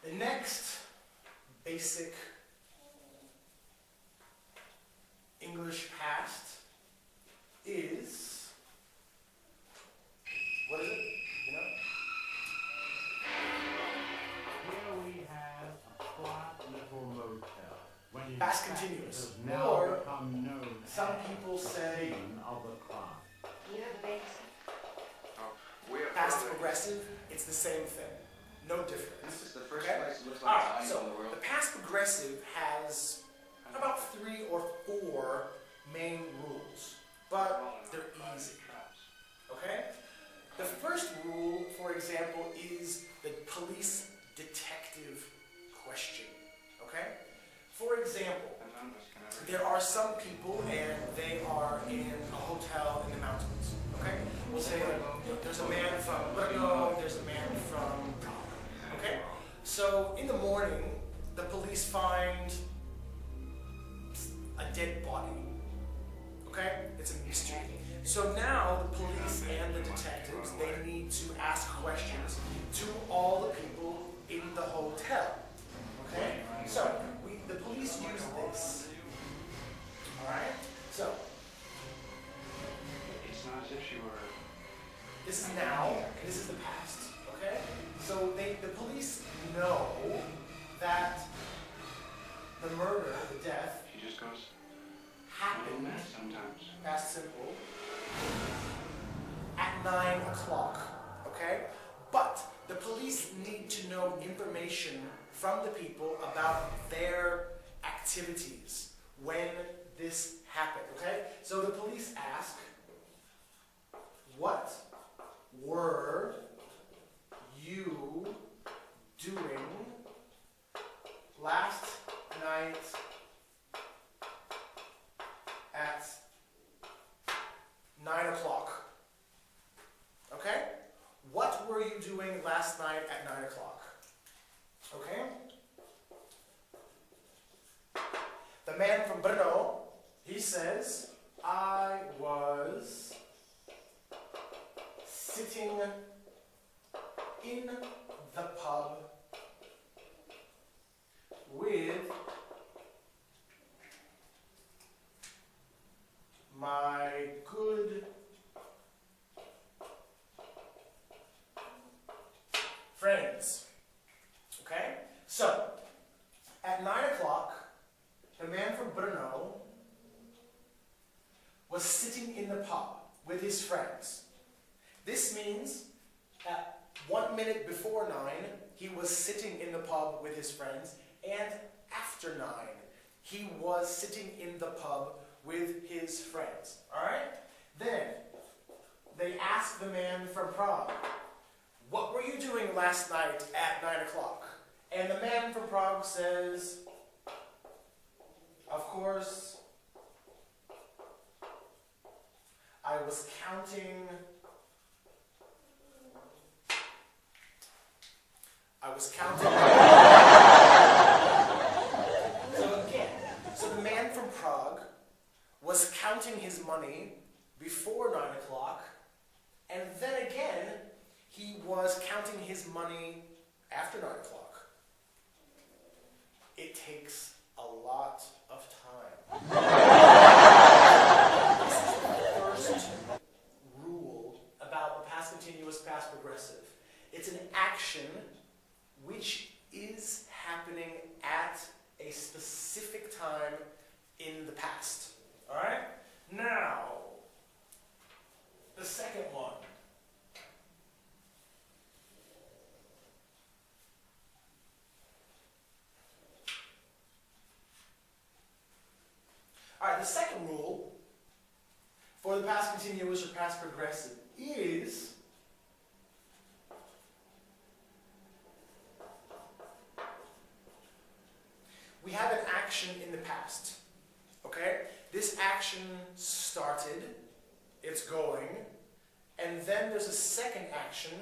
The next basic English past is, what is it? You know? Here we have a quiet little motel. When in Past fact continuous. it has now Or become known some as people the say scene of the crime. You know the basis? past progressive, it's the same thing. No difference. This is the first Okay? place it looks like Alright, it's so in the world. the past progressive has about 3 or 4 main rules, but they're easy. Okay? The first rule, for example, is the police detective question. Okay? For example, there are some people and they are in a hotel in the mountains. Okay? We'll say there's a man from Brno, there's a man from Prague. Okay? So in the morning, the police find a dead body. Okay? It's a mystery. So now the police and the detectives, they need to ask questions to all the people in the hotel. Okay? So the police use this. Alright? So It's not as if she were. this is now, and this is the past. Okay? So the police know that the murder, the death, She just goes. happened, Sometimes. past simple, at 9 o'clock. Okay? But the police need to know information from the people about their activities when this happened. Okay? So the police ask, what were you doing last night at 9 o'clock? Okay? What were you doing last night at 9 o'clock? Okay? The man from Brno, he says, I was sitting in the pub with my good friends. Okay? So, at 9 o'clock, the man from Brno was sitting in the pub with his friends. This means at 1 minute before 9, he was sitting in the pub with his friends, and after 9, he was sitting in the pub with his friends. Alright? Then, they asked the man from Prague, what were you doing last night at 9 o'clock? And the man from Prague says, of course, I was counting. So the man from Prague was counting his money before 9 o'clock, and then again, he was counting his money after 9 o'clock. It takes a lot of time. This is the first rule about the past continuous, past progressive. It's an action which is happening at a specific time in the past. Alright? Now, the second one. Alright, the second rule for the past continuous or past progressive is past. Okay? This action started, it's going, and then there's a second action,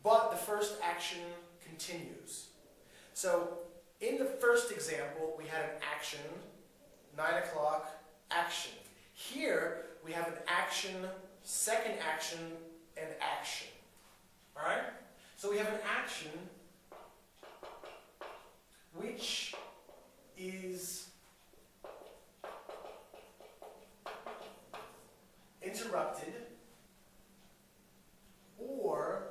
but the first action continues. So, in the first example, we had an action, 9 o'clock, action. Here, we have an action, second action, and action. Alright? So we have an action which is interrupted or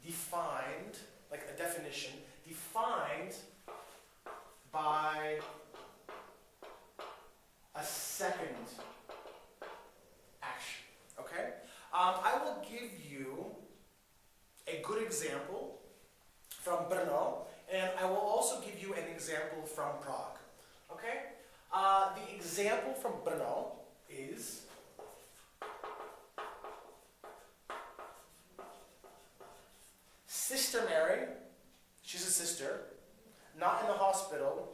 defined, like a definition, defined by a second action. Okay? I will give you a good example from Brno, and I will also give you an example from Prague. Okay? The example from Brno is Sister Mary. She's a sister, not in the hospital,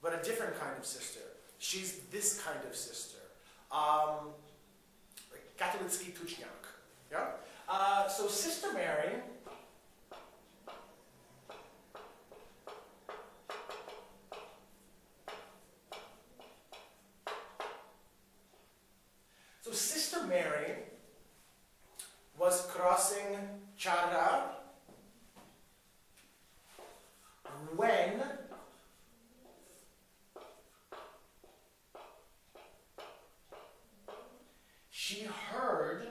but a different kind of sister. She's this kind of sister. Katolický tučňák. Yeah? So Sister Mary was crossing Chara when she heard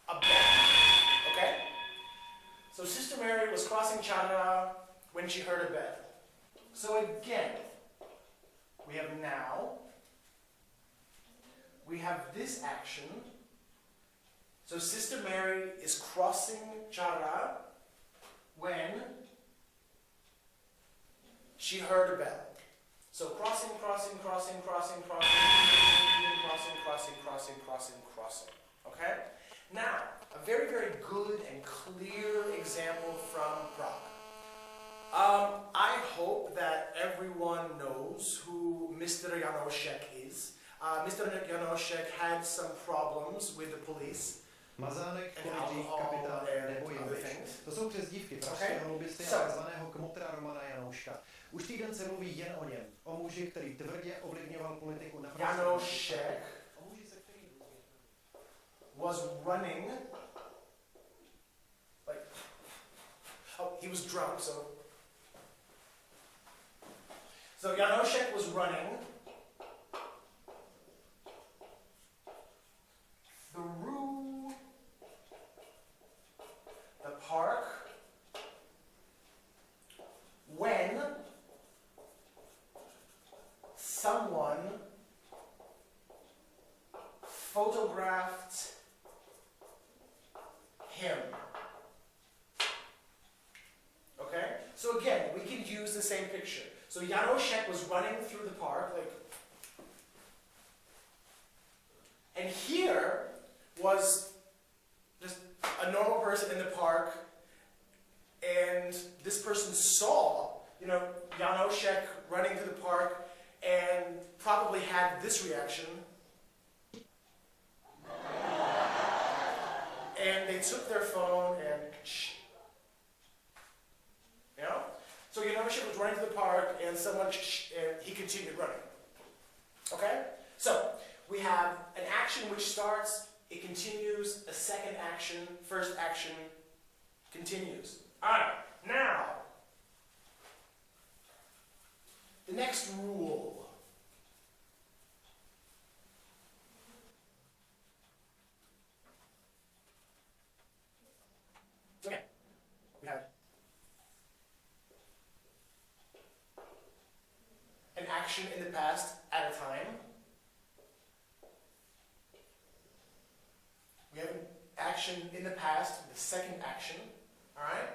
a bell. Okay? So Sister Mary was crossing Chara when she heard a bell. So again, we have now, we have this action. So Sister Mary is crossing Chara when she heard a bell. So crossing, crossing, crossing, crossing, crossing, crossing, crossing, crossing, crossing, crossing. Okay? Now, a very, very good and clear example from Prague. I hope that everyone knows who Mr. Janošek is. Mr. Janošek had some problems with the police. Mazánek, And Polidžík, alcohol kapitán nebo and other Janoš. things. To jsou přezdívky pražského lobbysty a takzvaného kmotra Romana Janouška. Už týden se mluví jen o něm. O muži, který tvrdě ovlivňoval politiku na Janošek was running, like, oh, he was drunk, so Janošek was running through the park when someone photographed him. Okay? So again, we can use the same picture. So Janošek was running through the park, like, and here was just a normal person in the park, and this person saw, Janošek running through the park, and probably had this reaction. And they took their phone and So Janošek was running to the park and and he continued running. Okay? So, we have an action which starts, it continues, a second action, first action continues. Alright, now, the next rule. Okay, we have an action in the past at a time. We have an action in the past, the second action. Alright?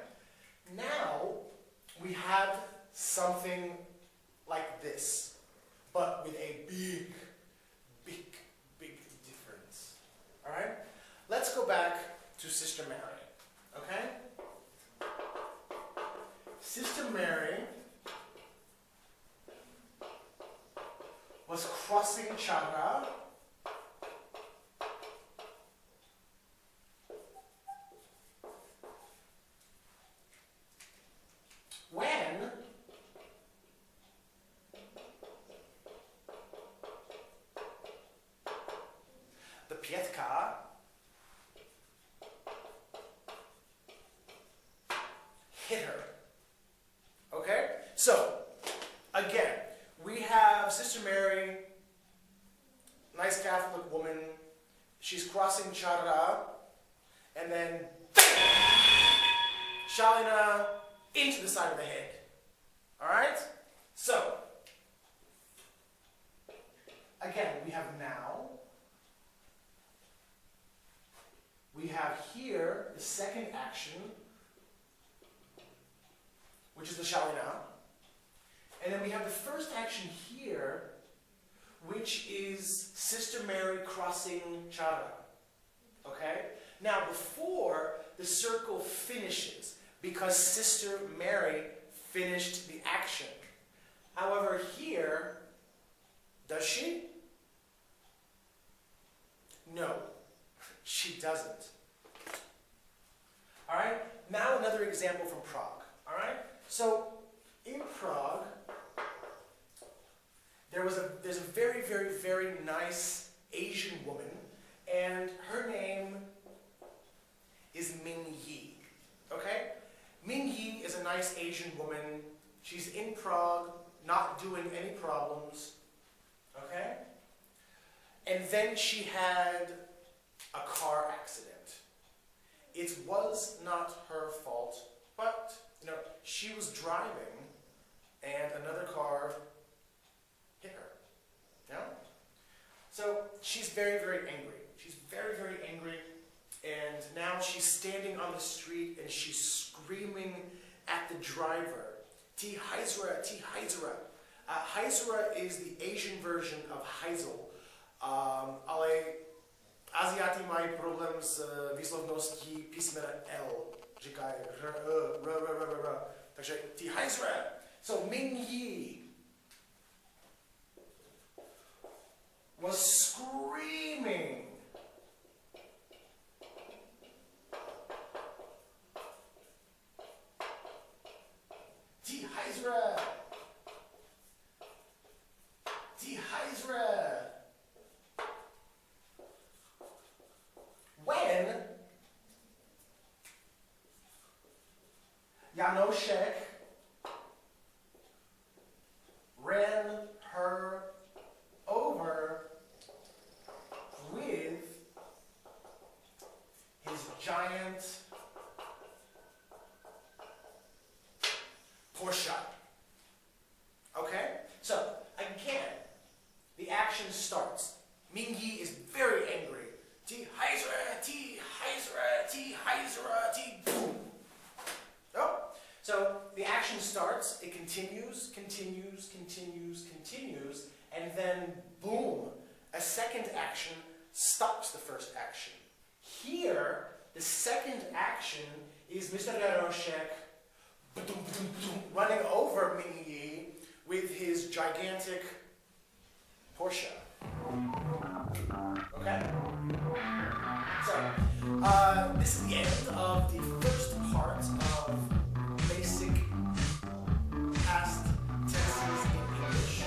Now, we have something like this, but with a big, big, big difference. Alright? Let's go back to Sister Mary. Okay? was crossing Chara. When the Pietka hit her. Okay? So, again, we have Sister Mary, nice Catholic woman. She's crossing Chara, and then Shalina into the side of the head. Alright? So, again, we have now. We have here the second action, which is the Shalina. And then we have the first action here, which is Sister Mary crossing Chara. Okay? Now, before the circle finishes, because Sister Mary finished the action. However, here, does she? No, she doesn't. Alright? Now another example from Prague. Alright? So, in Prague, there's a very, very, very nice Asian woman, and her name is Ming Yi. Okay? Ming Yi is a nice Asian woman. She's in Prague, not doing any problems. Okay? And then she had a car accident. It was not her fault, but, she was driving and another car hit her. Yeah? So she's very, very angry. She's very, very angry. And now she's standing on the street and she's screaming at the driver. Ti Heizra, Ti Heizra. Heizra is the Asian version of Heisel. Ale Aziati mají problém s výslovností písmena L. Říkají r. Takže Ti Heizra. So Ming Yi was screaming. Ti Heizra. Ti Heizra. When Janošek ran her over with his giant Porsche. Okay? So, again, the action starts. Ming Yi is very angry. Ti Heizra, Ti Heizra, Ti Heizra, Ti boom. Oh. So the action starts, it continues, and then boom, a second action stops the first action. Here, the second action is Mr. Jaroszek running over Ming Yi with his gigantic Porsche. Okay? So, this is the end of the first part of basic past tenses in English.